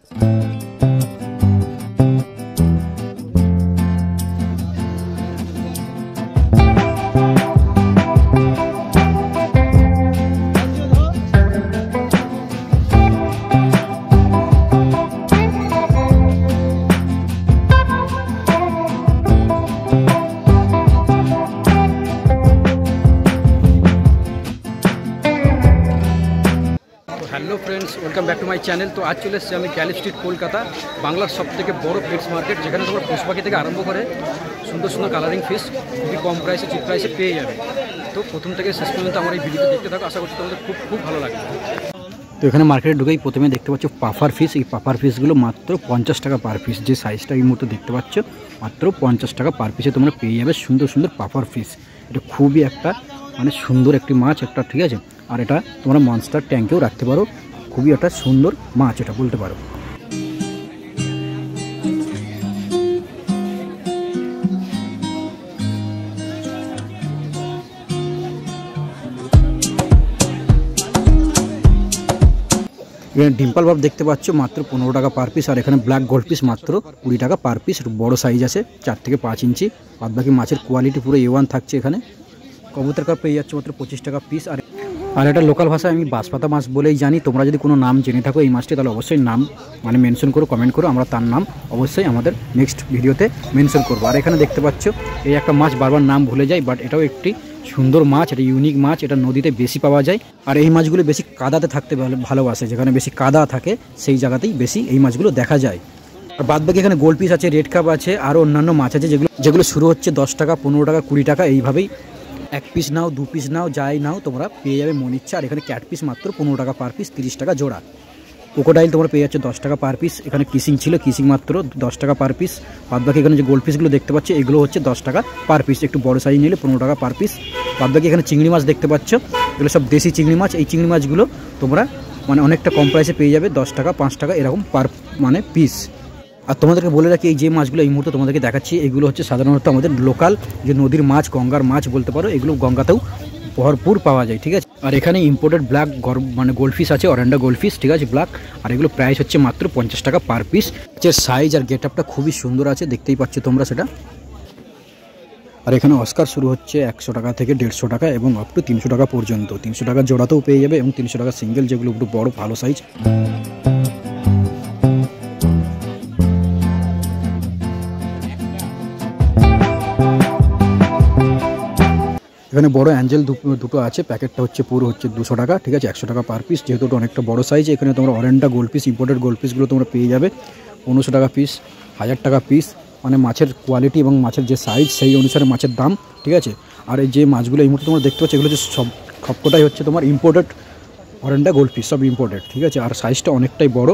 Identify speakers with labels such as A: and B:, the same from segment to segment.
A: Hello friends welcome back to my channel. तो आज चले एसेছি আমি গ্যালি স্ট্রিট কলকাতা, বাংলার সবথেকে বড় ফিশ মার্কেট, যেখানে তোমরা পশু পাখি থেকে আরম্ভ করে সুন্দর সুন্দর কালারিং ফিশ খুবই কম প্রাইসে চিপ প্রাইসে পেয়ে যাবে। তো প্রথম থেকে শেষ পর্যন্ত আমার এই ভিডিওটা দেখতে থাকো, আশা করছি তোমাদের খুব ভালো লাগবে। তো এখানে মার্কেটে ঢুকেই প্রথমে দেখতে পাচ্ছ পাফার ফিশ। এই পাফার ফিশগুলো মাত্র 50 টাকা পার পিস। যে সাইজটা এই মুহূর্তে দেখতে পাচ্ছ মাত্র 50 টাকা পার পিসে তোমরা পেয়ে যাবে সুন্দর সুন্দর পাফার ফিশ। এটা খুবই একটা মানে সুন্দর একটি মাছ একটা, ঠিক আছে। আর এটা তোমরা মনস্টার ট্যাঙ্কেও রাখতে পারো, খুবই একটা সুন্দর মাছ এটা বলতে পারো। এখানে ডিম্পল ভাব দেখতে পাচ্ছ মাত্র 15 টাকা পার পিস। আর এখানে ব্ল্যাক গোল্ড পিস মাত্র 20 টাকা পার পিস। বড় সাইজ আছে 4 থেকে 5 ইঞ্চি। বাদ বাকি মাছের কোয়ালিটি পুরো A1 থাকছে। এখানে কবুতর কাপ পেয়ে যাচ্ছে মাত্র 25 টাকা পিস। আর এটা লোকাল ভাষায় আমি বাঁশপাতা মাছ বলেই জানি। তোমরা যদি কোনো নাম জেনে থাকো এই মাছটি, তাহলে অবশ্যই নাম মানে মেনশন করো, কমেন্ট করো, আমরা তার নাম অবশ্যই আমাদের নেক্সট ভিডিওতে মেনশন করবো। আর এখানে দেখতে পাচ্ছ এই একটা মাছ বারবার নাম ভুলে যায়, বাট এটাও একটি সুন্দর মাছ, এটা ইউনিক মাছ, এটা নদীতে বেশি পাওয়া যায়। আর এই মাছগুলো বেশি কাদাতে থাকতে ভালোবাসে, যেখানে বেশি কাদা থাকে সেই জায়গাতেই বেশি এই মাছগুলো দেখা যায়। আর বাদ বাকি এখানে গোল্ড পিস আছে, রেড কাপ আছে, আরও অন্যান্য মাছ আছে যেগুলো শুরু হচ্ছে 10 টাকা, 15 টাকা, 20 টাকা এইভাবেই। 1 পিস নাও, 2 পিস নাও, যাই নাও তোমরা পেয়ে যাবে মন ইচ্ছা। আর এখানে ক্যাট পিস মাত্র 15 টাকা পার পিস, 30 টাকা জোড়া। ক্রোকোডাইল তোমরা পেয়ে যাচ্ছে 10 টাকা পার পিস। এখানে কিসিং ছিল, কিসিং মাত্র 10 টাকা পার পিস। বাদ বাকি এখানে যে গোল্ড পিসগুলো দেখতে পাচ্ছ এগুলো হচ্ছে 10 টাকা পার পিস, একটু বড় সাইজ নিলে 15 টাকা পার পিস। বাদ বাকি এখানে চিংড়ি মাছ দেখতে পাচ্ছ, এগুলো সব দেশি চিংড়ি মাছ। এই চিংড়ি মাছগুলো তোমরা মানে অনেকটা কম প্রাইসে পেয়ে যাবে, 10 টাকা, 5 টাকা এরকম পার মানে পিস। আর তোমাদেরকে বলে রাখি এই যে মাছগুলো এই মুহূর্তে তোমাদেরকে দেখাচ্ছি এগুলো হচ্ছে সাধারণত আমাদের লোকাল যে নদীর মাছ, গঙ্গার মাছ বলতে পারো। এগুলো গঙ্গাতেও ভরপুর পাওয়া যায়, ঠিক আছে। আর এখানে ইম্পোর্টেড ব্ল্যাক মানে গোল্ড ফিশ আছে, অরেন্ডা গোল্ড ফিশ, ঠিক আছে, ব্ল্যাক। আর এগুলো প্রাইস হচ্ছে মাত্র 50 টাকা পার পিস। এর সাইজ আর গেট আপটা খুবই সুন্দর আছে, দেখতেই পাচ্ছ তোমরা সেটা। আর এখানে অস্কার শুরু হচ্ছে 100 টাকা থেকে 150 টাকা এবং আপ টু 300 টাকা পর্যন্ত। 300 টাকা জোড়াতেও পেয়ে যাবে এবং 300 টাকা সিঙ্গেল, যেগুলো একটু বড় ভালো সাইজ। এখানে বড় অ্যাঞ্জেল দুটো আছে, প্যাকেটটা হচ্ছে পুরো হচ্ছে 200 টাকা, ঠিক আছে, 100 টাকা পার পিস, যেহেতু ওটা অনেকটা বড় সাইজ। এখানে তোমরা অরেন্ডা গোল্ড পিস, ইম্পোর্টেড গোল্ড পিসগুলো তোমরা পেয়ে যাবে 1500 টাকা পিস, 1000 টাকা পিস। মানে মাছের কোয়ালিটি এবং মাছের যে সাইজ সেই অনুসারে মাছের দাম, ঠিক আছে। আর এই যে মাছগুলো এই মুহূর্তে তোমরা দেখতে পাচ্ছ এগুলো হচ্ছে সবকটাই হচ্ছে তোমার ইম্পোর্টেড অরেন্ডা গোল্ড পিস, সব ইম্পোর্টেড, ঠিক আছে। আর সাইজটা অনেকটাই বড়,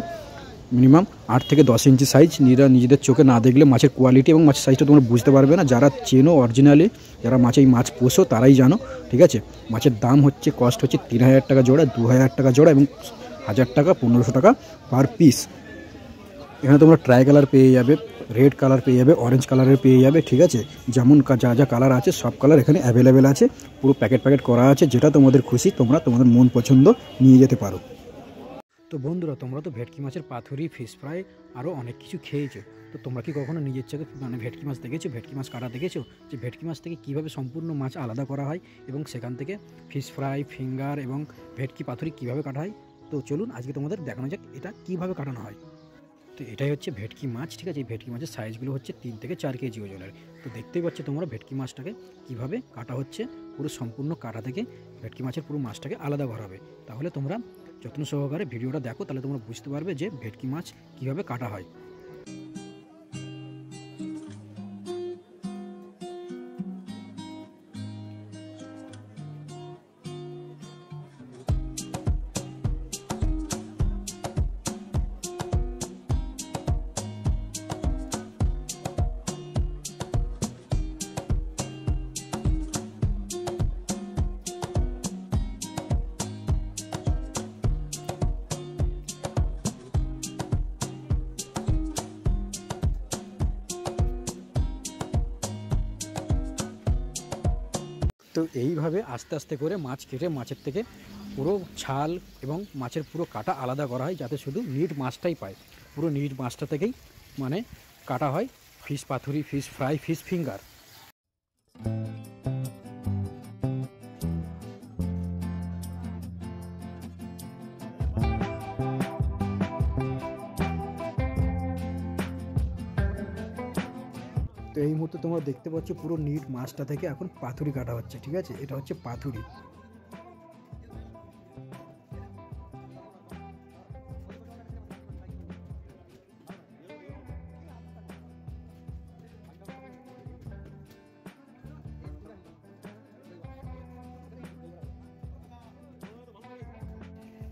A: মিনিমাম 8 থেকে 10 ইঞ্চি সাইজ। নিজেদের চোখে না দেখলে মাছের কোয়ালিটি এবং মাছের সাইজটা তোমরা বুঝতে পারবে না। যারা চেনো অরিজিনালি, যারা এই মাছ পোষো তারাই জানো, ঠিক আছে। মাছের দাম হচ্ছে কস্ট হচ্ছে 3000 টাকা জোড়া, 2000 টাকা জোড়া এবং 1000 টাকা, 1500 টাকা পার পিস। এখানে তোমরা ট্রাই কালার পেয়ে যাবে, রেড কালার পেয়ে যাবে, অরেঞ্জ কালারের পেয়ে যাবে, ঠিক আছে। যেমন যা কালার আছে সব কালার এখানে অ্যাভেলেবেল আছে, পুরো প্যাকেট করা আছে। যেটা তোমাদের খুশি তোমরা তোমাদের মন পছন্দ নিয়ে যেতে পারো। তো বন্ধুরা, তোমরা তো ভেটকি মাছের পাথুরি, ফিশ ফ্রাই আরও অনেক কিছু খেয়েছো। তো তোমরা কি কখনো নিজের চোখে মানে ভেটকি মাছ দেখেছো, ভেটকি মাছ কাটা দেখেছো, যে ভেটকি মাছ থেকে কীভাবে সম্পূর্ণ মাছ আলাদা করা হয় এবং সেখান থেকে ফিশ ফ্রাই, ফিঙ্গার এবং ভেটকি পাথুরি কীভাবে কাটা হয়? তো চলুন আজকে তোমাদের দেখানো যাক এটা কীভাবে কাটানো হয়। তো এটাই হচ্ছে ভেটকি মাছ, ঠিক আছে। এই ভেটকি মাছের সাইজগুলো হচ্ছে 3 থেকে 4 কেজি ওজনের। তো দেখতেই পাচ্ছ তোমরা ভেটকি মাছটাকে কীভাবে কাটা হচ্ছে, পুরো সম্পূর্ণ কাটা থেকে ভেটকি মাছের পুরো মাছটাকে আলাদা করা হবে। তাহলে তোমরা যত্ন সহকারে ভিডিওটা দেখো, তাহলে তোমরা বুঝতে পারবে যে ভেটকি মাছ কীভাবে কাটা হয়। তো এইভাবে আস্তে আস্তে করে মাছ কেটে মাছের থেকে পুরো ছাল এবং মাছের পুরো কাটা আলাদা করা হয়, যাতে শুধু নিট মাছটাই পায়। পুরো নিট মাছটা থেকেই মানে কাটা হয় ফিশ পাতুরি, ফিশ ফ্রাই, ফিশ ফিঙ্গার। তো এই মুহূর্তে তোমরা দেখতে পাচ্ছ পুরো নিট মাছটা থেকে এখন পাতুরি কাটা হচ্ছে, ঠিক আছে? এটা হচ্ছে পাতুরি।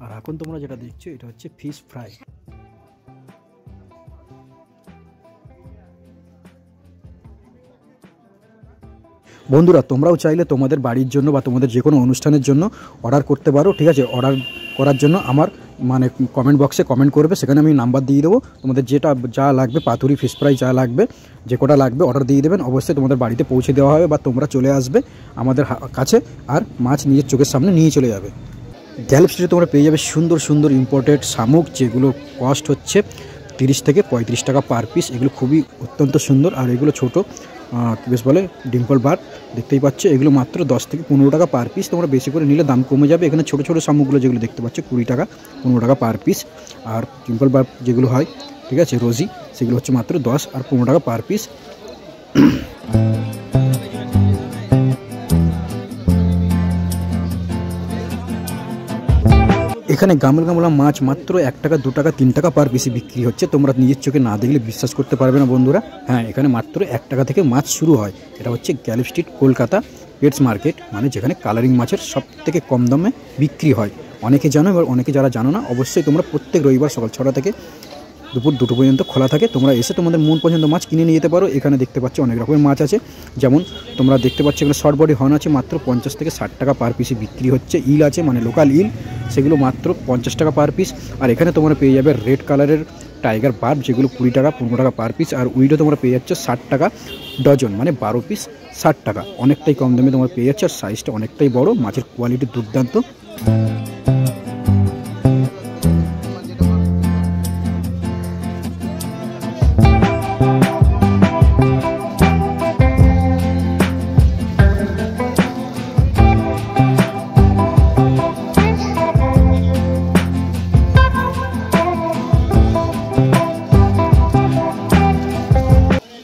A: আর এখন তোমরা যেটা দেখছো এটা হচ্ছে ফিশ ফ্রাই। বন্ধুরা তোমরাও চাইলে তোমাদের বাড়ির জন্য বা তোমাদের যে কোনো অনুষ্ঠানের জন্য অর্ডার করতে পারো, ঠিক আছে? অর্ডার করার জন্য আমার মানে কমেন্ট বক্সে কমেন্ট করবে, সেখানে আমি নাম্বার দিয়ে দেবো। তোমাদের যেটা যা লাগবে পাতুরি, ফিশ ফ্রাই যা লাগবে, যে কটা লাগবে অর্ডার দিয়ে দেবেন, অবশ্যই তোমাদের বাড়িতে পৌঁছে দেওয়া হবে বা তোমরা চলে আসবে আমাদের কাছে আর মাছ নিজের চোখের সামনে নিয়ে চলে যাবে। গ্যালপ স্ট্রিটে তোমরা পেয়ে যাবে সুন্দর সুন্দর ইম্পোর্টেড শামুক, যেগুলো কস্ট হচ্ছে 30 থেকে 35 টাকা পার পিস। এগুলো খুবই অত্যন্ত সুন্দর। আর এগুলো ছোটো বেশ বলে ডিম্পল বার, দেখতেই পাচ্ছ, এগুলো মাত্র 10 থেকে 15 টাকা পার পিস। তোমরা বেশি করে নিলে দাম কমে যাবে। এখানে ছোটো ছোটো শামুকগুলো যেগুলো দেখতে পাচ্ছ 20 টাকা 15 টাকা পার পিস। আর ডিম্পল বার যেগুলো হয়, ঠিক আছে, রোজি, সেগুলো হচ্ছে মাত্র 10 আর 15 টাকা পার পিস। এখানে গামলা মাছ মাত্র 1 টাকা 2 টাকা 3 টাকা পার পিসে বিক্রি হচ্ছে। তোমরা নিজের চোখে না দেখলে বিশ্বাস করতে পারবে না বন্ধুরা। হ্যাঁ, এখানে মাত্র 1 টাকা থেকে মাছ শুরু হয়। এটা হচ্ছে gallop street Kolkata pets market, মানে যেখানে কালারিং মাছের সব থেকে কম দামে বিক্রি হয়। অনেকে জানো, এবার অনেকে যারা জানো না, অবশ্যই তোমরা প্রত্যেক রবিবার সকাল 6টা থেকে দুপুর 2টো পর্যন্ত খোলা থাকে। তোমরা এসে তোমাদের মন পছন্দ মাছ কিনে নিয়ে যেতে পারো। এখানে দেখতে পাচ্ছ অনেক রকমের মাছ আছে, যেমন তোমরা দেখতে পাচ্ছ এখানে শর্ট বডি হর্ন আছে, মাত্র 50 থেকে 60 টাকা পার পিসে বিক্রি হচ্ছে। ইল আছে, মানে লোকাল ইল, সেগুলো মাত্র 50 টাকা পার পিস। আর এখানে তোমরা পেয়ে যাবে রেড কালারের টাইগার বার্ব, যেগুলো 20 টাকা 15 টাকা পার পিস। আর উইডো তোমরা পেয়ে যাচ্ছে 60 টাকা ডজন, মানে 12 পিস 60 টাকা। অনেকটাই কম দামে তোমরা পেয়ে যাচ্ছে। আর সাইজটা অনেকটাই বড়, মাছের কোয়ালিটি দুর্দান্ত।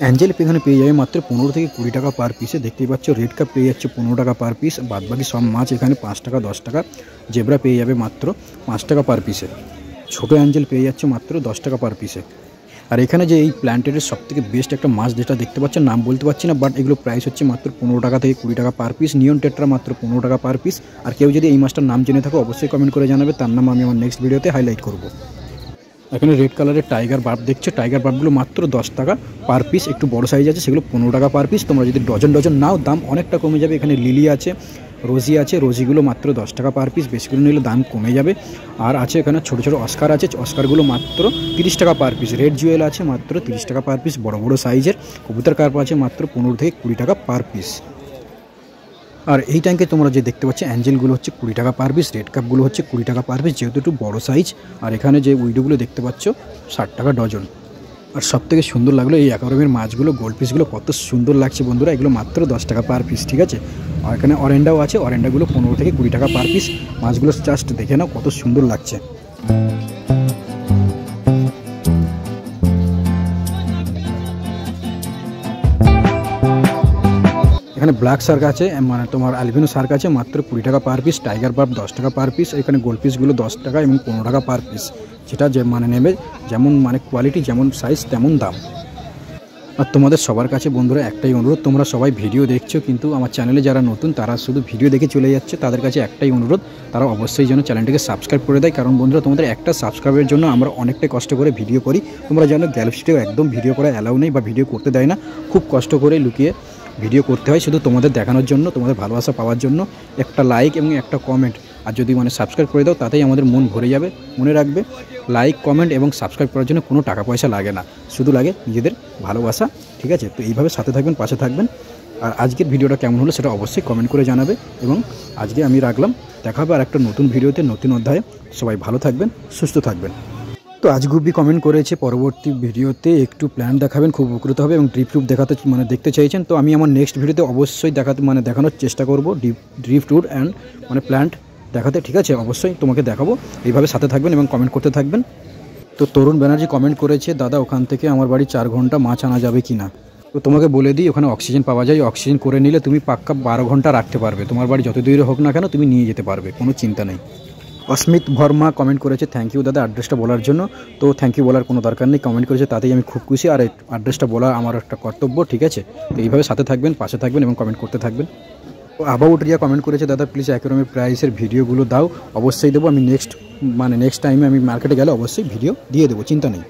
A: অ্যাঞ্জেল এখানে পেয়ে যাবে মাত্র 15 থেকে 20 টাকা পার পিসে। দেখতেই পাচ্ছ রেড কাপ পেয়ে যাচ্ছে 15 টাকা পার পিস। বাদবাকি সব মাছ এখানে 5 টাকা 10 টাকা। জেব্রা পেয়ে যাবে মাত্র 5 টাকা পার পিসে। ছোটো অ্যাঞ্জেল পেয়ে যাচ্ছে মাত্র 10 টাকা পার পিসে। আর এখানে যে এই প্ল্যান্টেডের সবথেকে বেস্ট একটা মাছ যেটা দেখতে পাচ্ছেন, নাম বলতে পারছি না, বাট এগুলো প্রাইস হচ্ছে মাত্র 15 টাকা থেকে 20 টাকা পার পিস। নিয়ন টেট্রা মাত্র 15 টাকা পার পিস। আর কেউ যদি এই মাছটার নাম জেনে থাকো অবশ্যই কমেন্ট করে জানাবে, তার নাম আমি আমার নেক্সট ভিডিওতে হাইলাইট করব। এখানে রেড কালারের টাইগার বার্ব দেখছো, টাইগার বার্বগুলো মাত্র 10 টাকা পার পিস। একটু বড় সাইজ আছে, সেগুলো 15 টাকা পার পিস। তোমরা যদি ডজন ডজন নাও দাম অনেকটা কমে যাবে। এখানে লিলি আছে, রোজি আছে, রোজিগুলো মাত্র 10 টাকা পার পিস। বেশি করে নিলে দাম কমে যাবে। আর আছে এখানে ছোটো ছোটো অস্কার আছে, অস্কারগুলো মাত্র 30 টাকা পার পিস। রেড জুয়েল আছে মাত্র 30 টাকা পার পিস, বড় বড় সাইজের। কবুতর কার্প আছে মাত্র 15 থেকে 20 টাকা পার পিস। আর এই ট্যাঙ্কে তোমরা যে দেখতে পাচ্ছ অ্যাঞ্জেলগুলো হচ্ছে 20 টাকা পার পিস, রেড কাপগুলো হচ্ছে 20 টাকা পার পিস, যেহেতু একটু বড়ো সাইজ। আর এখানে যে উইডোগুলো দেখতে পাচ্ছ 60 টাকা ডজন। আর সবথেকে সুন্দর লাগলো এই অ্যাকোয়ারিয়ামের মাছগুলো, গোল্ড পিসগুলো কত সুন্দর লাগছে বন্ধুরা। এগুলো মাত্র 10 টাকা পার পিস, ঠিক আছে? আর এখানে অরেন্ডাও আছে, অরেন্ডাগুলো 15 থেকে 20 টাকা পার পিস। মাছগুলো জাস্ট দেখে নাও কত সুন্দর লাগছে। এখানে ব্ল্যাক শার্ক আছে, মানে তোমার অ্যালবিনো শার্ক আছে মাত্র 20 টাকা পার পিস। টাইগার বার্ব 10 টাকা পার পিস। এখানে গোল্ড পিসগুলো 10 টাকা এবং 15 টাকা পার পিস। যেটা যে মানে নেবে, যেমন মানে কোয়ালিটি, যেমন সাইজ, তেমন দাম। আর তোমাদের সবার কাছে বন্ধুরা একটাই অনুরোধ, তোমরা সবাই ভিডিও দেখছো কিন্তু আমার চ্যানেলে যারা নতুন তারা শুধু ভিডিও দেখে চলে যাচ্ছে। তাদের কাছে একটাই অনুরোধ, তারা অবশ্যই যেন চ্যানেলটিকে সাবস্ক্রাইব করে দেয়। কারণ বন্ধুরা তোমাদের একটা সাবস্ক্রাইবের জন্য আমরা অনেকটাই কষ্ট করে ভিডিও করি। তোমরা জানো গ্যালপ স্ট্রিটেও একদম ভিডিও করা অ্যালাউ নেই বা ভিডিও করতে দেয় না। খুব কষ্ট করে লুকিয়ে ভিডিও করতে হয় শুধু তোমাদের দেখানোর জন্য, তোমাদের ভালোবাসা পাওয়ার জন্য। একটা লাইক এবং একটা কমেন্ট আর যদি মানে সাবস্ক্রাইব করে দাও, তাতেই আমাদের মন ভরে যাবে। মনে রাখবে, লাইক, কমেন্ট এবং সাবস্ক্রাইব করার জন্য কোনো টাকা পয়সা লাগে না, শুধু লাগে নিজেদের ভালোবাসা, ঠিক আছে? তো এইভাবে সাথে থাকবেন, পাশে থাকবেন। আর আজকের ভিডিওটা কেমন হলো সেটা অবশ্যই কমেন্ট করে জানাবে। এবং আজকে আমি রাখলাম, দেখা হবে আর একটা নতুন ভিডিওতে, নতুন অধ্যায়ে। সবাই ভালো থাকবেন, সুস্থ থাকবেন। তো আজ গুব্বি কমেন্ট করেছে পরবর্তী ভিডিওতে একটু প্ল্যান দেখাবেন, খুব উপকৃত হবে এবং ড্রিপ ট্যুর দেখাতে দেখতে চাইছেন। তো আমি আমার নেক্সট ভিডিওতে অবশ্যই দেখানোর চেষ্টা করব ড্রিপ ট্যুর অ্যান্ড প্ল্যান্ট দেখাতে, ঠিক আছে? অবশ্যই তোমাকে দেখাবো, এইভাবে সাথে থাকবেন এবং কমেন্ট করতে থাকবেন। তো তরুণ ব্যানার্জি কমেন্ট করেছে, দাদা ওখান থেকে আমার বাড়ি 4 ঘন্টা, মাছ আনা যাবে কি না? তো তোমাকে বলে দিই, ওখানে অক্সিজেন পাওয়া যায়, অক্সিজেন করে নিলে তুমি পাক্কা 12 ঘন্টা রাখতে পারবে, তোমার বাড়ি যত দূরে হোক না কেন তুমি নিয়ে যেতে পারবে, কোনো চিন্তা নেই। অস্মিত ভর্মা কমেন্ট করেছে, থ্যাংক ইউ দাদা অ্যাড্রেসটা বলার জন্য। তো থ্যাংক ইউ বলার কোনো দরকার নেই, কমেন্ট করেছে তাতেই আমি খুব খুশি, আর অ্যাড্রেসটা বলা আমার একটা কর্তব্য, ঠিক আছে? তো এইভাবে সাথে থাকবেন, পাশে থাকবেন এবং কমেন্ট করতে থাকবেন। তো অ্যাবাউট রিয়া কমেন্ট করেছে, দাদা প্লিজ অ্যাকুরেট প্রাইসের ভিডিওগুলো দাও। অবশ্যই দেবো, আমি নেক্সট টাইমে আমি মার্কেটে গেলে অবশ্যই ভিডিও দিয়ে দেবো, চিন্তা নেই।